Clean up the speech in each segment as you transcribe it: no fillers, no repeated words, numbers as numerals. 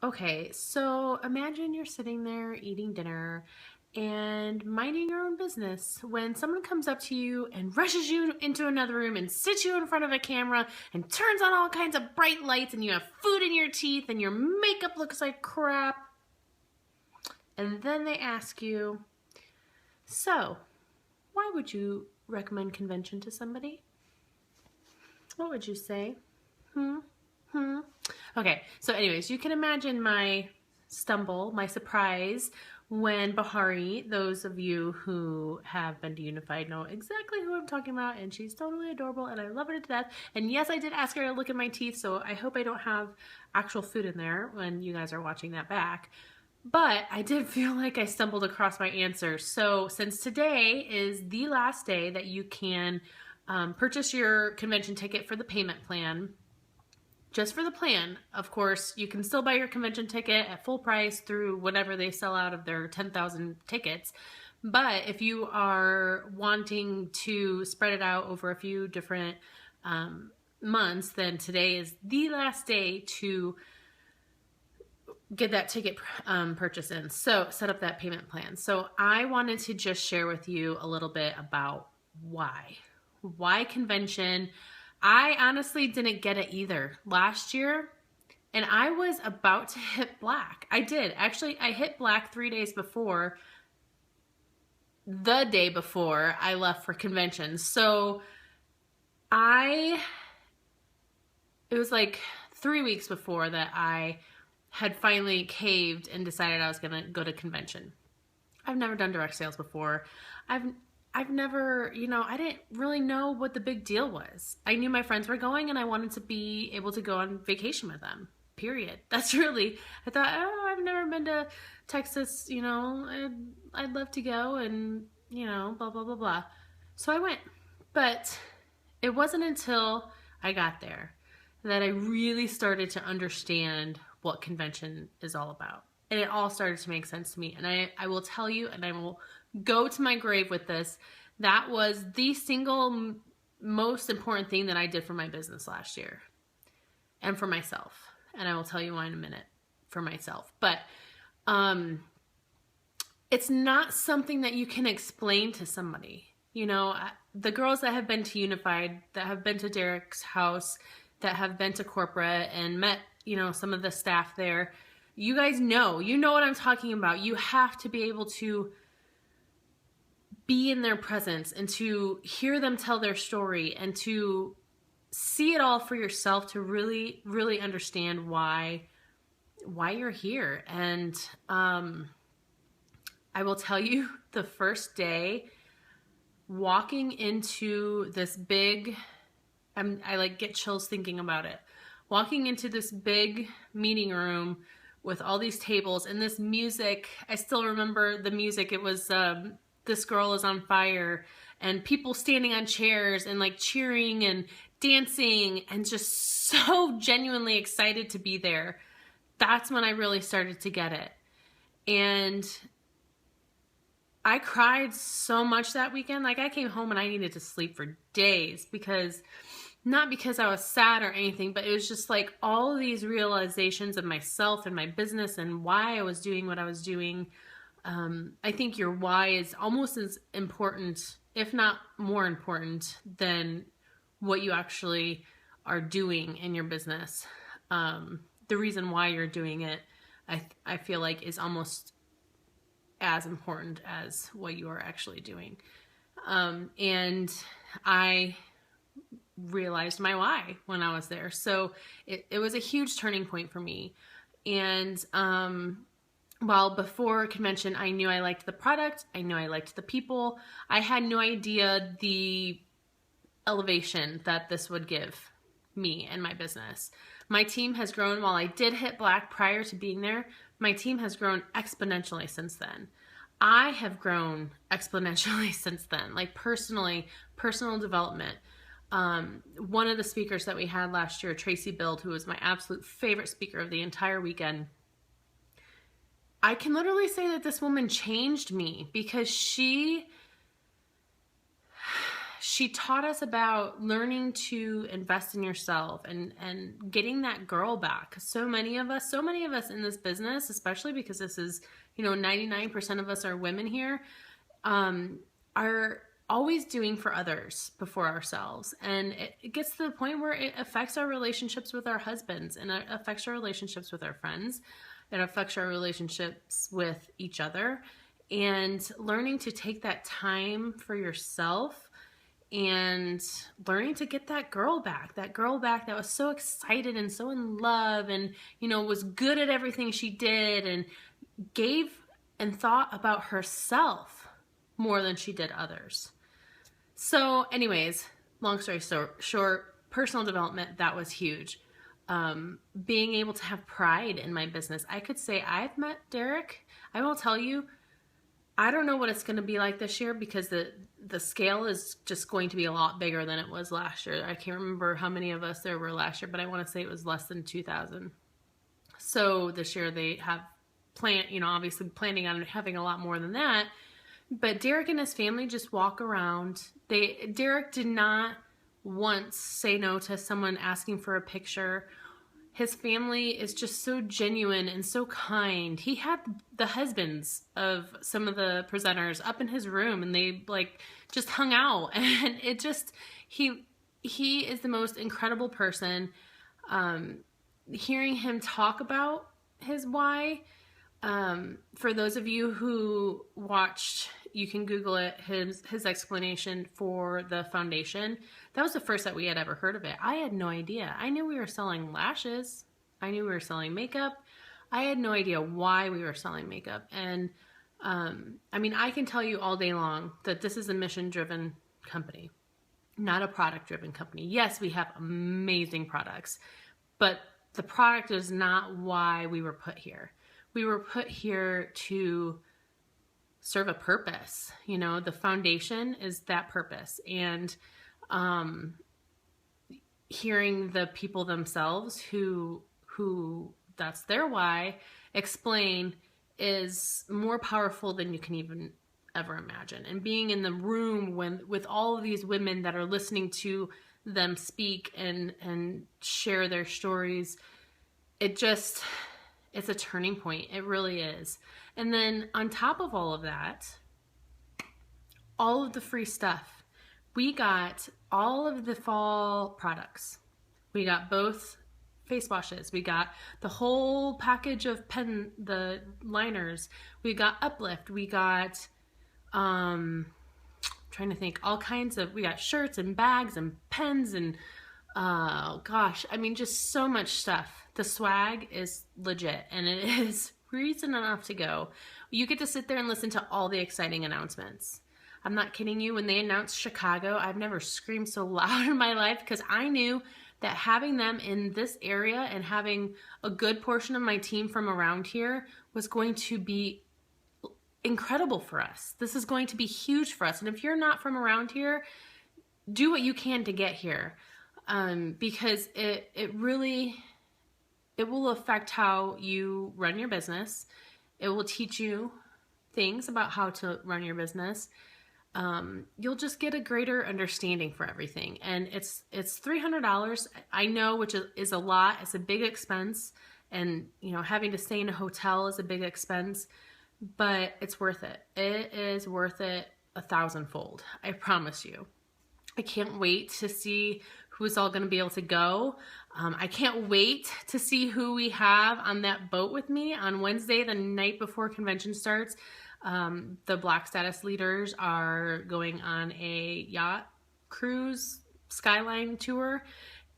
Okay, so imagine you're sitting there eating dinner and minding your own business when someone comes up to you and rushes you into another room and sits you in front of a camera and turns on all kinds of bright lights and you have food in your teeth and your makeup looks like crap. And then they ask you, so, why would you recommend convention to somebody? What would you say? Hmm? Hmm? Okay, so anyways, you can imagine my stumble, my surprise when Bahari, those of you who have been to Unified know exactly who I'm talking about, and she's totally adorable and I love her to death. And yes, I did ask her to look at my teeth, so I hope I don't have actual food in there when you guys are watching that back. But I did feel like I stumbled across my answer. So since today is the last day that you can purchase your convention ticket for the payment plan, just for the plan, of course, you can still buy your convention ticket at full price through whatever they sell out of their 10,000 tickets. But if you are wanting to spread it out over a few different months, then today is the last day to get that ticket purchase in. So set up that payment plan. So I wanted to just share with you a little bit about why convention. I honestly didn't get it either last year, and I was about to hit black. I did. Actually, I hit black 3 days before, the day before I left for convention. So it was like 3 weeks before that I had finally caved and decided I was going to go to convention. I've never done direct sales before. I've never, I didn't really know what the big deal was. I knew my friends were going and I wanted to be able to go on vacation with them. Period. That's really, I thought, oh, I've never been to Texas, I'd love to go and, blah, blah, blah, blah. So I went. But it wasn't until I got there that I really started to understand what convention is all about. And it all started to make sense to me. And I will tell you, and I will go to my grave with this, that was the single most important thing that I did for my business last year and for myself. And I will tell you why in a minute for myself. But it's not something that you can explain to somebody. The girls that have been to Unified, that have been to Derek's house, that have been to corporate and met, some of the staff there, you guys know what I'm talking about. You have to be able to be in their presence and to hear them tell their story and to see it all for yourself to really, really understand why you're here. And I will tell you, the first day walking into this big, I get chills thinking about it. Walking into this big meeting room with all these tables and this music. I still remember the music. It was This Girl Is on Fire, and people standing on chairs and cheering and dancing and just so genuinely excited to be there. That's when I really started to get it. And I cried so much that weekend. I came home and I needed to sleep for days not because I was sad or anything, but it was just all of these realizations of myself and my business and why I was doing what I was doing. I think your why is almost as important, if not more important, than what you actually are doing in your business. The reason why you're doing it, I feel like, is almost as important as what you are actually doing. And I realized my why when I was there. So it was a huge turning point for me. And while before convention, I knew I liked the product, I knew I liked the people, I had no idea the elevation that this would give me and my business. My team has grown. While I did hit black prior to being there, my team has grown exponentially since then. I have grown exponentially since then, personally, personal development. One of the speakers that we had last year, Tracy Bild, who was my absolute favorite speaker of the entire weekend, I can literally say that this woman changed me because she she taught us about learning to invest in yourself and getting that girl back. So many of us in this business, especially because this is, 99% of us are women here, are always doing for others before ourselves. And it gets to the point where it affects our relationships with our husbands, and it affects our relationships with our friends. It affects our relationships with each other. And learning to take that time for yourself and learning to get that girl back that was so excited and so in love and, was good at everything she did and gave and thought about herself more than she did others. So anyways, long story short, personal development, that was huge. Being able to have pride in my business. I could say I've met Derek. I will tell you, I don't know what it's going to be like this year because the scale is just going to be a lot bigger than it was last year. I can't remember how many of us there were last year, but I want to say it was less than 2,000. So this year they have obviously planning on having a lot more than that. But Derek and his family just walk around. Derek did not once say no to someone asking for a picture. His family is just so genuine and so kind. He had the husbands of some of the presenters up in his room, and they just hung out. And it just, he is the most incredible person. Hearing him talk about his why, for those of you who watched, you can Google it, his explanation for the foundation. That was the first that we had ever heard of it. I had no idea. I knew we were selling lashes. I knew we were selling makeup. I had no idea why we were selling makeup. And I can tell you all day long that this is a mission-driven company, not a product-driven company. Yes, we have amazing products, but the product is not why we were put here. We were put here to serve a purpose. The foundation is that purpose. And hearing the people themselves who that's their why explain is more powerful than you can even ever imagine. And being in the room with all of these women that are listening to them speak and share their stories, it's a turning point. It really is. And then on top of all of that, all of the free stuff. We got all of the fall products. We got both face washes. We got the whole package of the liners. We got Uplift. We got, trying to think, all kinds of, we got shirts and bags and pens and, just so much stuff. The swag is legit, and it is reason enough to go. You get to sit there and listen to all the exciting announcements. I'm not kidding you. When they announced Chicago, I've never screamed so loud in my life because I knew that having them in this area and having a good portion of my team from around here was going to be incredible for us. This is going to be huge for us. And if you're not from around here, do what you can to get here, because it will affect how you run your business. It will teach you things about how to run your business. You'll just get a greater understanding for everything. And it's $300. I know, which is a lot. It's a big expense. And, having to stay in a hotel is a big expense, but it's worth it. It is worth it 1,000-fold. I promise you. I can't wait to see who's all going to be able to go. I can't wait to see who we have on that boat with me on Wednesday, the night before convention starts. The Black Status leaders are going on a yacht cruise skyline tour,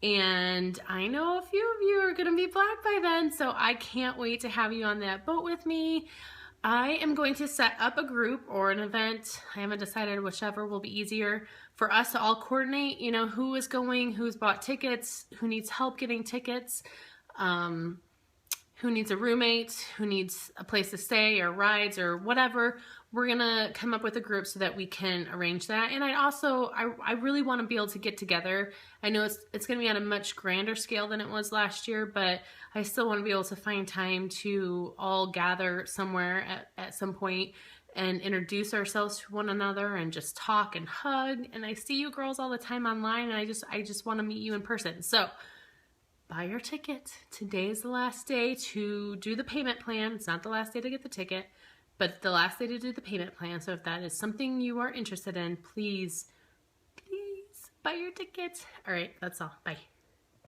and I know a few of you are going to be Black by then, so I can't wait to have you on that boat with me. I am going to set up a group or an event. I haven't decided, whichever will be easier for us to all coordinate, who is going, who's bought tickets, who needs help getting tickets, who needs a roommate, who needs a place to stay or rides or whatever. We're going to come up with a group so that we can arrange that. And I really want to be able to get together. I know it's going to be on a much grander scale than it was last year, but I still want to be able to find time to all gather somewhere at some point and introduce ourselves to one another and just talk and hug. And I see you girls all the time online, and I just want to meet you in person. So buy your ticket. Today is the last day to do the payment plan. It's not the last day to get the ticket, but the last day to do the payment plan. So if that is something you are interested in, please buy your ticket. All right, that's all. Bye.